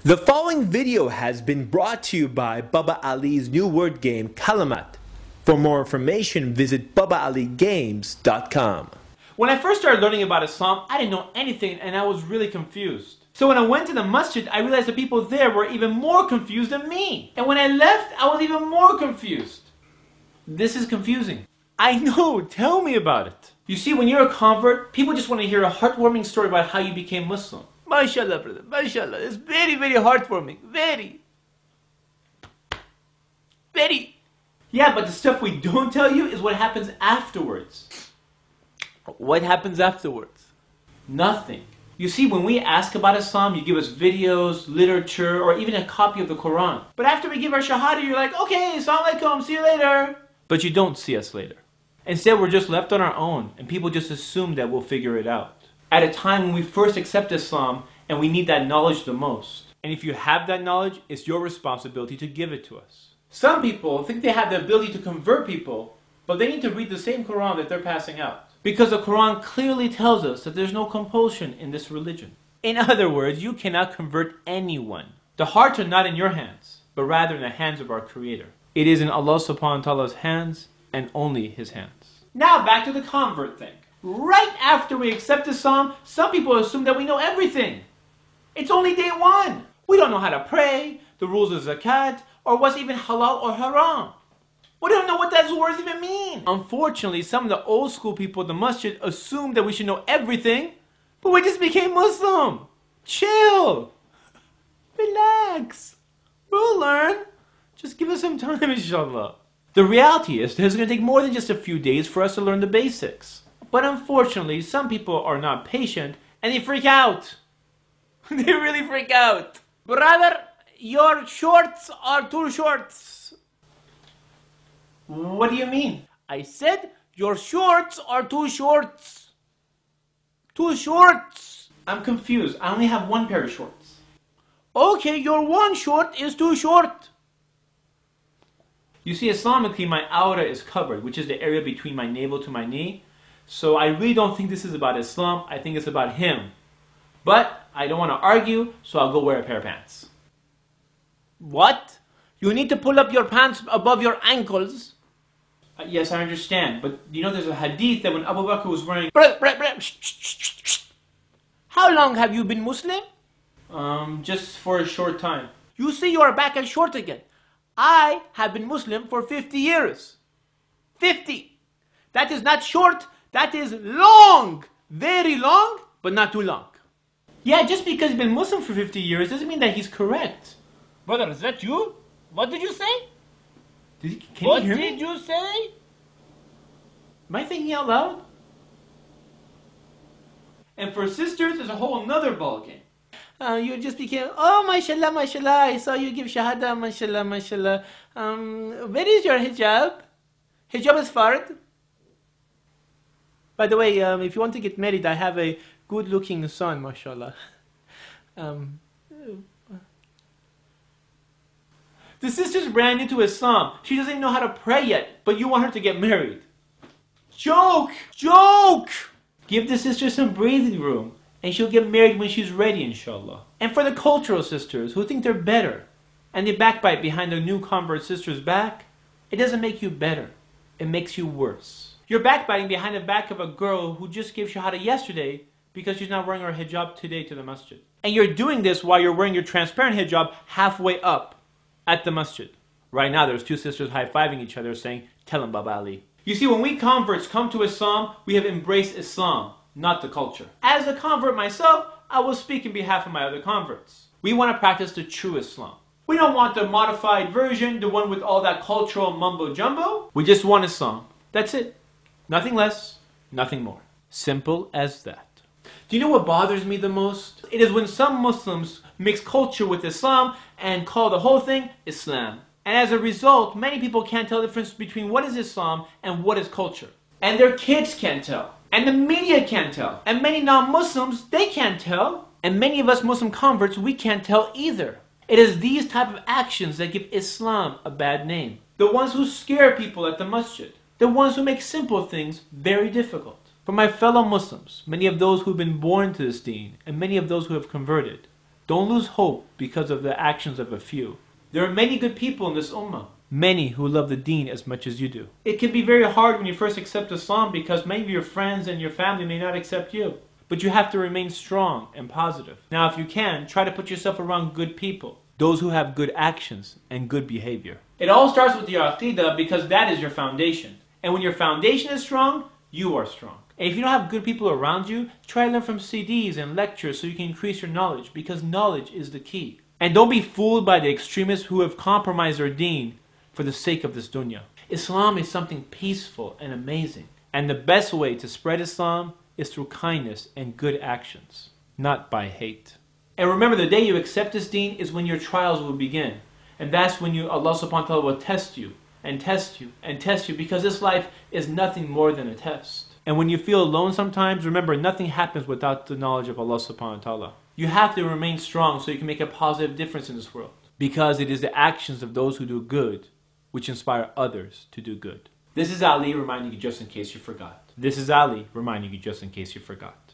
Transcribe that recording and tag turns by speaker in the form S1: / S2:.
S1: The following video has been brought to you by Baba Ali's new word game, Kalamat. For more information, visit babaaligames.com.
S2: When I first started learning about Islam, I didn't know anything and I was really confused. So when I went to the masjid, I realized the people there were even more confused than me. And when I left, I was even more confused. This is confusing. I know, tell me about it. You see, when you're a convert, people just want to hear a heartwarming story about how you became Muslim. MashaAllah, brother, MashaAllah. It's very, very heartwarming. Very. Yeah, but the stuff we don't tell you is what happens afterwards. What happens afterwards? Nothing. You see, when we ask about Islam, you give us videos, literature, or even a copy of the Quran. But after we give our shahada, you're like, okay, Assalamu alaikum, see you later. But you don't see us later. Instead, we're just left on our own, and people just assume that we'll figure it out. At a time when we first accept Islam, and we need that knowledge the most. And if you have that knowledge, it's your responsibility to give it to us. Some people think they have the ability to convert people, but they need to read the same Quran that they're passing out. Because the Quran clearly tells us that there's no compulsion in this religion. In other words, you cannot convert anyone. The hearts are not in your hands, but rather in the hands of our Creator. It is in Allah subhanahu wa ta'ala's hands, and only His hands. Now back to the convert thing. Right after we accept Islam, some people assume that we know everything. It's only day one. We don't know how to pray, the rules of zakat, or what's even halal or haram. We don't know what those words even mean. Unfortunately, some of the old school people at the masjid assume that we should know everything, but we just became Muslim. Chill. Relax. We'll learn. Just give us some time, inshallah. The reality is that it's going to take more than just a few days for us to learn the basics. But unfortunately, some people are not patient and they freak out. They really freak out. Brother, your shorts are too short. What do you mean? I said your shorts are too short. Too short. I'm confused. I only have one pair of shorts. Okay, your one short is too short. You see, Islamically, my aura is covered, which is the area between my navel to my knee. So I really don't think this is about Islam. I think it's about him. But I don't want to argue, so I'll go wear a pair of pants. What? You need to pull up your pants above your ankles. Yes, I understand. But you know there's a hadith that when Abu Bakr was wearing... How long have you been Muslim? Just for a short time. You see you are back and short again. I have been Muslim for 50 years. 50. That is not short. That is long. Very long, but not too long. Yeah, just because he's been Muslim for 50 years doesn't mean that he's correct.
S3: Brother, is that you? What did you say?
S2: Can you hear me?
S3: What did you say?
S2: Am I thinking out loud? And for sisters, there's a whole nother ballgame. You just became, oh, mashallah, mashallah, I saw you give shahada, mashallah, mashallah. Where is your hijab? Hijab is fard. By the way, if you want to get married, I have a good-looking son, mashallah. The sisters ran into Islam. She doesn't even know how to pray yet, but you want her to get married. Joke! Joke! Give the sister some breathing room, and she'll get married when she's ready, inshallah. And for the cultural sisters who think they're better, and they backbite behind their new convert sister's back, it doesn't make you better. It makes you worse. You're backbiting behind the back of a girl who just gave shahada yesterday because she's not wearing her hijab today to the masjid. And you're doing this while you're wearing your transparent hijab halfway up at the masjid. Right now there's two sisters high-fiving each other saying, tell him Baba Ali. You see, when we converts come to Islam, we have embraced Islam, not the culture. As a convert myself, I will speak in behalf of my other converts. We want to practice the true Islam. We don't want the modified version, the one with all that cultural mumbo-jumbo. We just want Islam. That's it. Nothing less, nothing more. Simple as that. Do you know what bothers me the most? It is when some Muslims mix culture with Islam and call the whole thing Islam. And as a result, many people can't tell the difference between what is Islam and what is culture. And their kids can't tell. And the media can't tell. And many non-Muslims, they can't tell. And many of us Muslim converts, we can't tell either. It is these type of actions that give Islam a bad name. The ones who scare people at the masjid. The ones who make simple things very difficult. For my fellow Muslims, many of those who have been born to this deen, and many of those who have converted, Don't lose hope because of the actions of a few. There are many good people in this ummah. Many who love the deen as much as you do. It can be very hard when you first accept Islam because many of your friends and your family may not accept you. But you have to remain strong and positive. Now if you can, try to put yourself around good people. Those who have good actions and good behavior. It all starts with your aqidah because that is your foundation. And when your foundation is strong, you are strong. And if you don't have good people around you, try to learn from CDs and lectures so you can increase your knowledge because knowledge is the key. And don't be fooled by the extremists who have compromised their deen for the sake of this dunya. Islam is something peaceful and amazing. And the best way to spread Islam is through kindness and good actions, not by hate. And remember, the day you accept this deen is when your trials will begin. And that's when Allah subhanahu wa ta'ala will test you and test you and test you because this life is nothing more than a test. And when you feel alone sometimes, remember, nothing happens without the knowledge of Allah subhanahu wa ta'ala. You have to remain strong so you can make a positive difference in this world. Because it is the actions of those who do good which inspire others to do good. This is Ali reminding you just in case you forgot. This is Ali reminding you just in case you forgot.